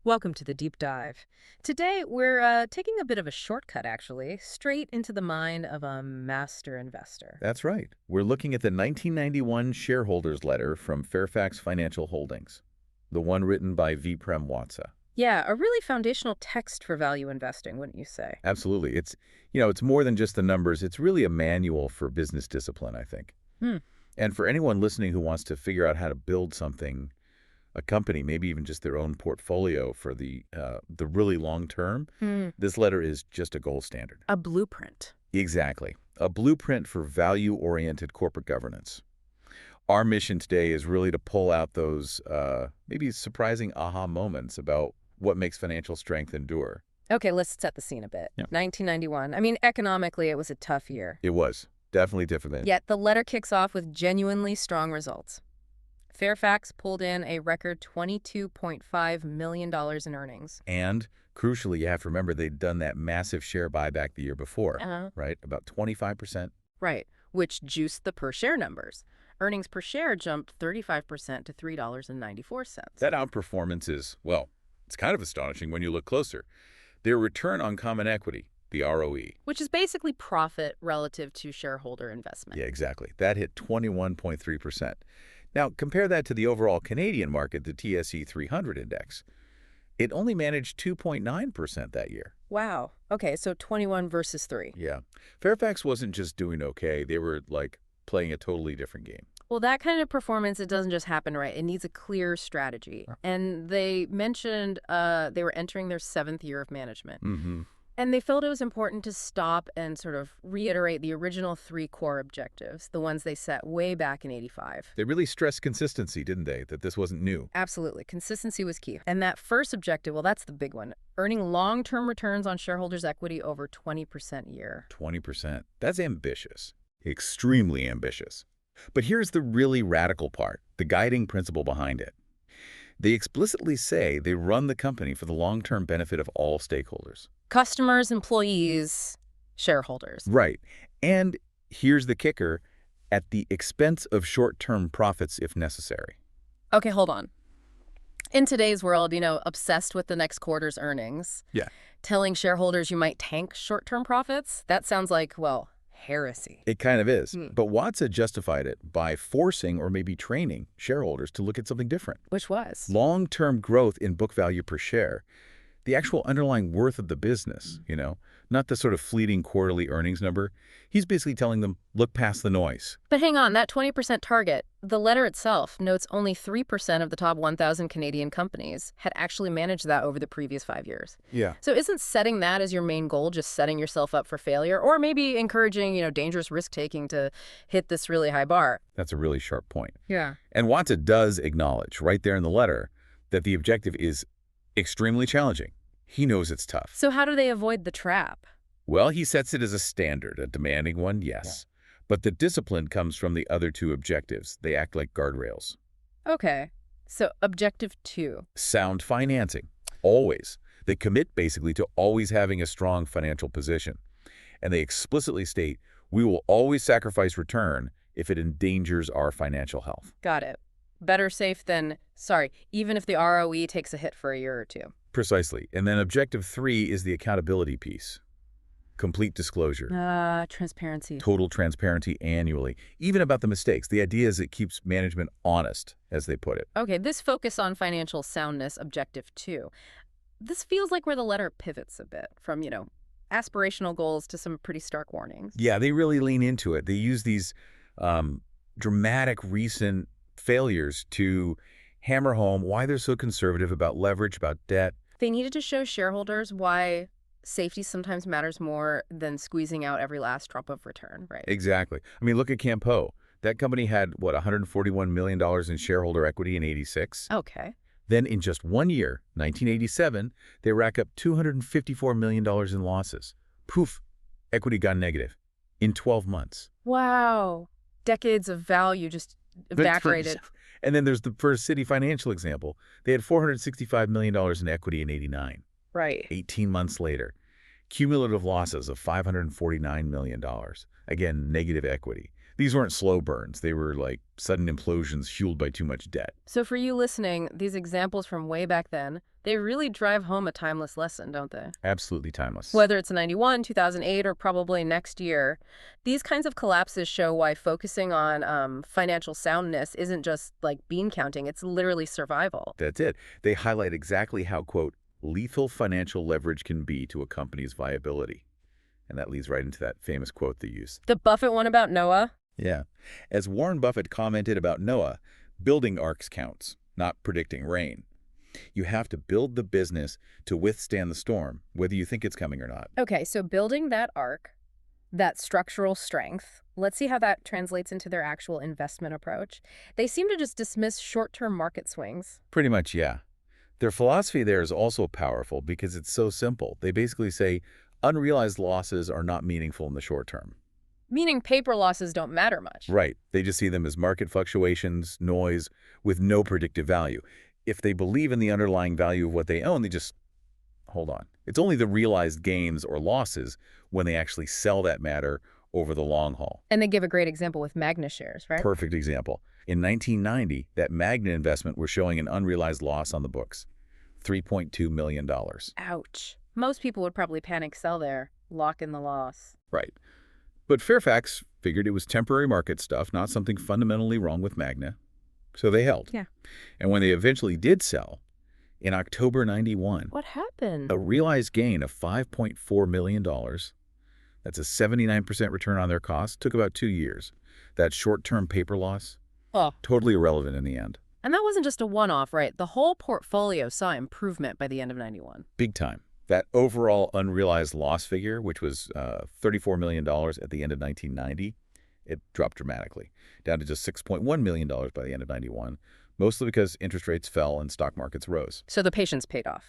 Welcome to the deep dive. Today, we're taking a bit of a shortcut, actually, straight into the mind of a master investor. That's right. We're looking at the 1991 Shareholders letter from Fairfax Financial Holdings, the one written by V. Prem Watsa. Yeah, a really foundational text for value investing, wouldn't you say? Absolutely. It's more than just the numbers. It's really a manual for business discipline, I think. Hmm. And for anyone listening who wants to figure out how to build something, a company, maybe even just their own portfolio for the really long term, Hmm. this letter is just a gold standard. A blueprint. Exactly. A blueprint for value-oriented corporate governance. Our mission today is really to pull out those maybe surprising aha moments about what makes financial strength endure. Okay, let's set the scene a bit. Yeah. 1991. I mean, economically, it was a tough year. It was definitely different. Yet the letter kicks off with genuinely strong results. Fairfax pulled in a record $22.5 million in earnings. And crucially, you have to remember they'd done that massive share buyback the year before, Uh-huh. right? About 25%. Right, which juiced the per-share numbers. Earnings per share jumped 35% to $3.94. That outperformance is, well, it's kind of astonishing when you look closer. Their return on common equity, the ROE. Which is basically profit relative to shareholder investment. Yeah, exactly. That hit 21.3%. Now, compare that to the overall Canadian market, the TSE 300 index. It only managed 2.9% that year. Wow. Okay, so 21 versus 3. Yeah. Fairfax wasn't just doing okay. They were, playing a totally different game. Well, that kind of performance, it doesn't just happen, right? It needs a clear strategy. And they mentioned they were entering their 7th year of management. Mm-hmm. And they felt it was important to stop and sort of reiterate the original 3 core objectives, the ones they set way back in '85. They really stressed consistency, didn't they? That this wasn't new. Absolutely. Consistency was key. And that first objective, well, that's the big one. Earning long-term returns on shareholders' equity over 20% a year. 20%. That's ambitious. Extremely ambitious. But here's the really radical part, the guiding principle behind it. They explicitly say they run the company for the long-term benefit of all stakeholders. Customers, employees, shareholders. Right. And here's the kicker, at the expense of short-term profits if necessary. Okay, hold on. In today's world, obsessed with the next quarter's earnings, Yeah. telling shareholders you might tank short-term profits, that sounds like, well, heresy. It kind of is. Hmm. But Watsa justified it by forcing or maybe training shareholders to look at something different. Which was? Long-term growth in book value per share. The actual underlying worth of the business, not the sort of fleeting quarterly earnings number. He's basically telling them, look past the noise. But hang on, that 20% target, the letter itself notes only 3% of the top 1,000 Canadian companies had actually managed that over the previous 5 years. Yeah. So isn't setting that as your main goal just setting yourself up for failure? Or maybe encouraging, dangerous risk-taking to hit this really high bar? That's a really sharp point. Yeah. And Watsa does acknowledge right there in the letter that the objective is extremely challenging. He knows it's tough. So how do they avoid the trap? Well, he sets it as a standard, a demanding one, yes. Yeah. But the discipline comes from the other 2 objectives. They act like guardrails. Okay. So objective 2. Sound financing. Always. They commit basically to always having a strong financial position. And they explicitly state, we will always sacrifice return if it endangers our financial health. Got it. Better safe than, even if the ROE takes a hit for a year or 2. Precisely. And then objective 3 is the accountability piece. Complete disclosure. Transparency. Total transparency annually. Even about the mistakes. The idea is it keeps management honest, as they put it. Okay, this focus on financial soundness, objective 2. This feels like where the letter pivots a bit from, aspirational goals to some pretty stark warnings. Yeah, they really lean into it. They use these dramatic recent failures to hammer home why they're so conservative about leverage, about debt. They needed to show shareholders why safety sometimes matters more than squeezing out every last drop of return, right? Exactly. I mean, look at Campo. That company had, $141 million in shareholder equity in '86. Okay. Then in just 1 year, 1987, they rack up $254 million in losses. Poof, equity gone negative in 12 months. Wow. Decades of value just evaporated. And then there's the First City Financial example. They had $465 million in equity in '89. Right. 18 months later, cumulative losses of $549 million. Again, negative equity. These weren't slow burns. They were like sudden implosions fueled by too much debt. So for you listening, these examples from way back then, they really drive home a timeless lesson, don't they? Absolutely timeless. Whether it's 91, 2008, or probably next year, these kinds of collapses show why focusing on financial soundness isn't just like bean counting, it's literally survival. That's it. They highlight exactly how, quote, lethal financial leverage can be to a company's viability. And that leads right into that famous quote they use. The Buffett one about Noah? Yeah. As Warren Buffett commented about Noah, building arcs counts, not predicting rain. You have to build the business to withstand the storm, whether you think it's coming or not. Okay, so building that arc, that structural strength, let's see how that translates into their actual investment approach. They seem to just dismiss short-term market swings. Pretty much, yeah. Their philosophy there is also powerful because it's so simple. They basically say unrealized losses are not meaningful in the short term. Meaning paper losses don't matter much. Right. They just see them as market fluctuations, noise, with no predictive value. If they believe in the underlying value of what they own, they just hold on. It's only the realized gains or losses when they actually sell that matter over the long haul. And they give a great example with Magna shares, right? Perfect example. In 1990, that Magna investment was showing an unrealized loss on the books, $3.2 million. Ouch. Most people would probably panic sell there, lock in the loss. Right. But Fairfax figured it was temporary market stuff, not something fundamentally wrong with Magna. So they held. Yeah. And when they eventually did sell, in October 91, What happened? a realized gain of $5.4 million, that's a 79% return on their cost, took about 2 years. That short-term paper loss, Oh. totally irrelevant in the end. And that wasn't just a one-off, right? The whole portfolio saw improvement by the end of 91. Big time. That overall unrealized loss figure, which was $34 million at the end of 1990, it dropped dramatically, down to just $6.1 million by the end of 91, mostly because interest rates fell and stock markets rose. So the patience paid off.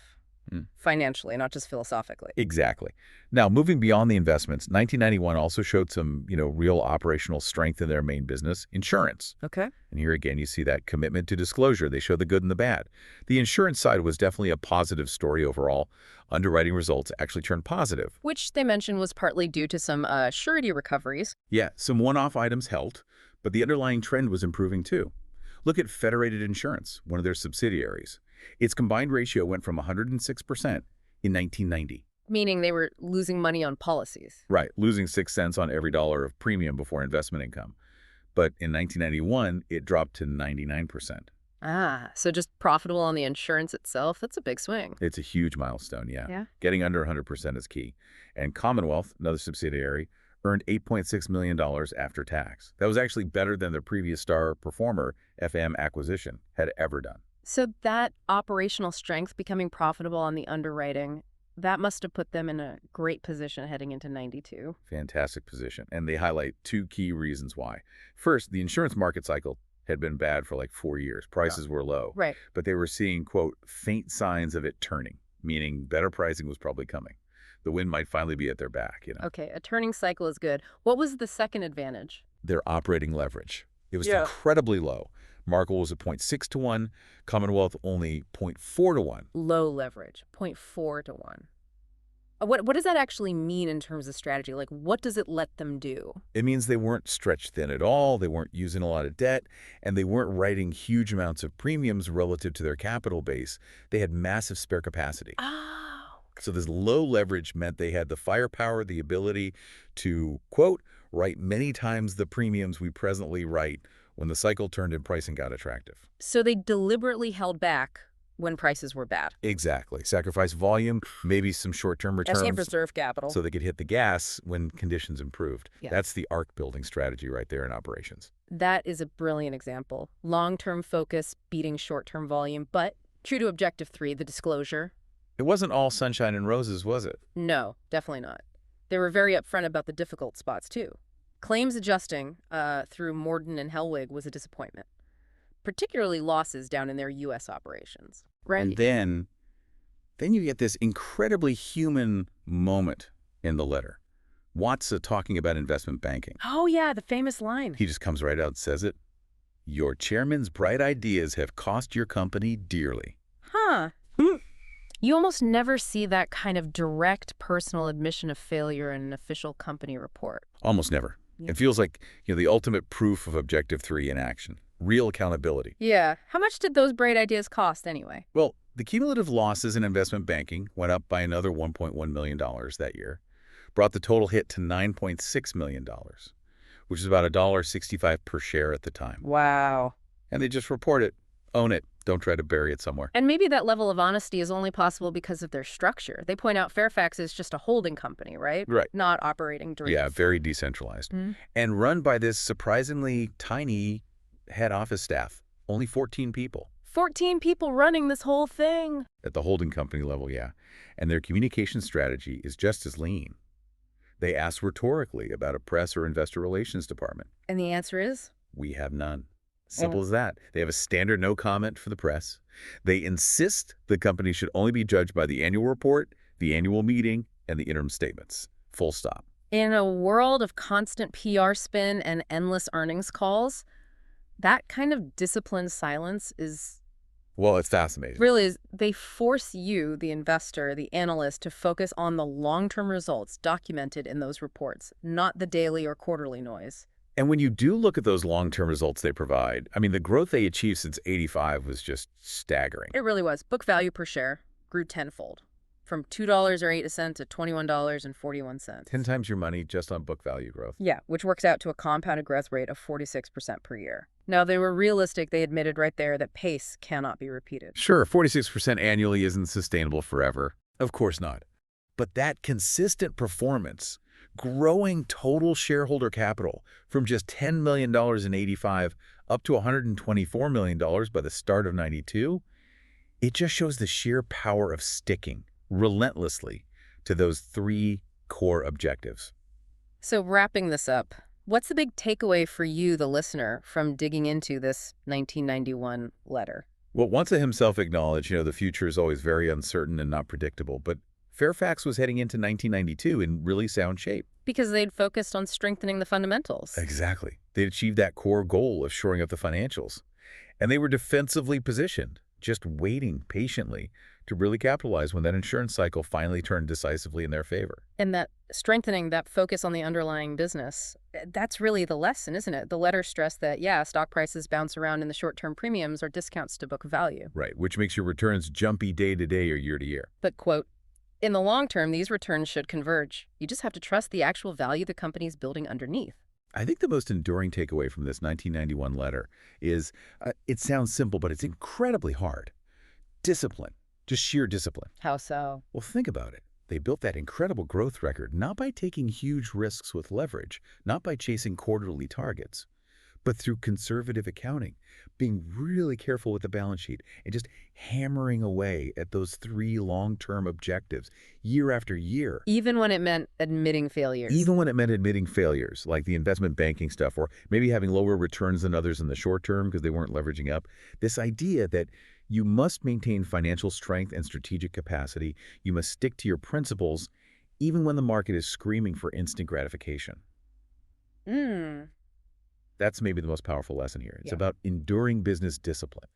Financially, not just philosophically. Exactly. Now, moving beyond the investments, 1991 also showed some, real operational strength in their main business, insurance. Okay. And here again, you see that commitment to disclosure. They show the good and the bad. The insurance side was definitely a positive story overall. Underwriting results actually turned positive. Which they mentioned was partly due to some surety recoveries. Yeah, some one-off items helped, but the underlying trend was improving too. Look at Federated Insurance, one of their subsidiaries. Its combined ratio went from 106% in 1990. Meaning they were losing money on policies. Right, losing 6 cents on every dollar of premium before investment income. But in 1991, it dropped to 99%. Ah, so just profitable on the insurance itself? That's a big swing. It's a huge milestone, yeah. Yeah. Getting under 100% is key. And Commonwealth, another subsidiary, earned $8.6 million after tax. That was actually better than the previous star performer, FM Acquisition, had ever done. So that operational strength becoming profitable on the underwriting, that must have put them in a great position heading into 92. Fantastic position. And they highlight 2 key reasons why. First, the insurance market cycle had been bad for like 4 years. Prices were low. Right. But they were seeing, quote, faint signs of it turning, meaning better pricing was probably coming. The wind might finally be at their back, Okay, a turning cycle is good. What was the second advantage? Their operating leverage. It was incredibly low. Markle was at 0.6 to 1, Commonwealth only 0.4 to 1. Low leverage, 0.4 to 1. What does that actually mean in terms of strategy? Like, what does it let them do? It means they weren't stretched thin at all, they weren't using a lot of debt, and they weren't writing huge amounts of premiums relative to their capital base. They had massive spare capacity. Oh. So this low leverage meant they had the firepower, the ability to, quote, write many times the premiums we presently write when the cycle turned and pricing got attractive. So they deliberately held back when prices were bad. Exactly. Sacrifice volume, maybe some short-term returns. And preserve capital. So they could hit the gas when conditions improved. Yeah. That's the arc building strategy right there in operations. That is a brilliant example. Long-term focus beating short-term volume, but true to objective 3, the disclosure. It wasn't all sunshine and roses, was it? No, definitely not. They were very upfront about the difficult spots, too. Claims adjusting through Morden and Hellwig was a disappointment, particularly losses down in their U.S. operations. Right. And then you get this incredibly human moment in the letter. Watsa talking about investment banking. Oh, yeah, the famous line. He just comes right out and says it. Your chairman's bright ideas have cost your company dearly. Huh. You almost never see that kind of direct personal admission of failure in an official company report. Almost never. Yeah. It feels like, the ultimate proof of Objective 3 in action. Real accountability. Yeah. How much did those bright ideas cost anyway? Well, the cumulative losses in investment banking went up by another $1.1 million that year, brought the total hit to $9.6 million, which is about $1.65 per share at the time. Wow. And they just report it. Own it. Don't try to bury it somewhere. And maybe that level of honesty is only possible because of their structure. They point out Fairfax is just a holding company, right? Right. Not operating directly. Yeah, very decentralized. Hmm. And run by this surprisingly tiny head office staff. Only 14 people. 14 people running this whole thing. At the holding company level, yeah. And their communication strategy is just as lean. They ask rhetorically about a press or investor relations department. And the answer is? We have none. Simple as that. They have a standard no comment for the press. They insist the company should only be judged by the annual report, the annual meeting, and the interim statements. Full stop. In a world of constant PR spin and endless earnings calls, that kind of disciplined silence is Well, it's fascinating. really, they force you, the investor, the analyst, to focus on the long-term results documented in those reports, not the daily or quarterly noise. And when you do look at those long-term results they provide, I mean, the growth they achieved since '85 was just staggering. It really was. Book value per share grew tenfold, from $2.08 to $21.41. 10 times your money just on book value growth. Yeah, which works out to a compounded growth rate of 46% per year. Now, they were realistic. They admitted right there that pace cannot be repeated. Sure, 46% annually isn't sustainable forever. Of course not. But that consistent performance, growing total shareholder capital from just $10 million in '85 up to $124 million by the start of '92, it just shows the sheer power of sticking relentlessly to those three core objectives. So wrapping this up, what's the big takeaway for you, the listener, from digging into this 1991 letter? Well, Once himself acknowledged, the future is always very uncertain and not predictable, but Fairfax was heading into 1992 in really sound shape. Because they'd focused on strengthening the fundamentals. Exactly. They'd achieved that core goal of shoring up the financials. And they were defensively positioned, just waiting patiently to really capitalize when that insurance cycle finally turned decisively in their favor. And that strengthening, that focus on the underlying business, that's really the lesson, isn't it? The letter stressed that, yeah, stock prices bounce around in the short-term premiums or discounts to book value. Right, which makes your returns jumpy day to day or year to year. But, quote, in the long term, these returns should converge. You just have to trust the actual value the company's building underneath. I think the most enduring takeaway from this 1991 letter is, it sounds simple, but it's incredibly hard. Discipline. Just sheer discipline. How so? Well, think about it. They built that incredible growth record not by taking huge risks with leverage, not by chasing quarterly targets, but through conservative accounting, being really careful with the balance sheet, and just hammering away at those three long-term objectives year after year. Even when it meant admitting failures. Even when it meant admitting failures, like the investment banking stuff, or maybe having lower returns than others in the short term because they weren't leveraging up. This idea that you must maintain financial strength and strategic capacity, you must stick to your principles, even when the market is screaming for instant gratification. Hmm. That's maybe the most powerful lesson here. It's Yeah. about enduring business discipline.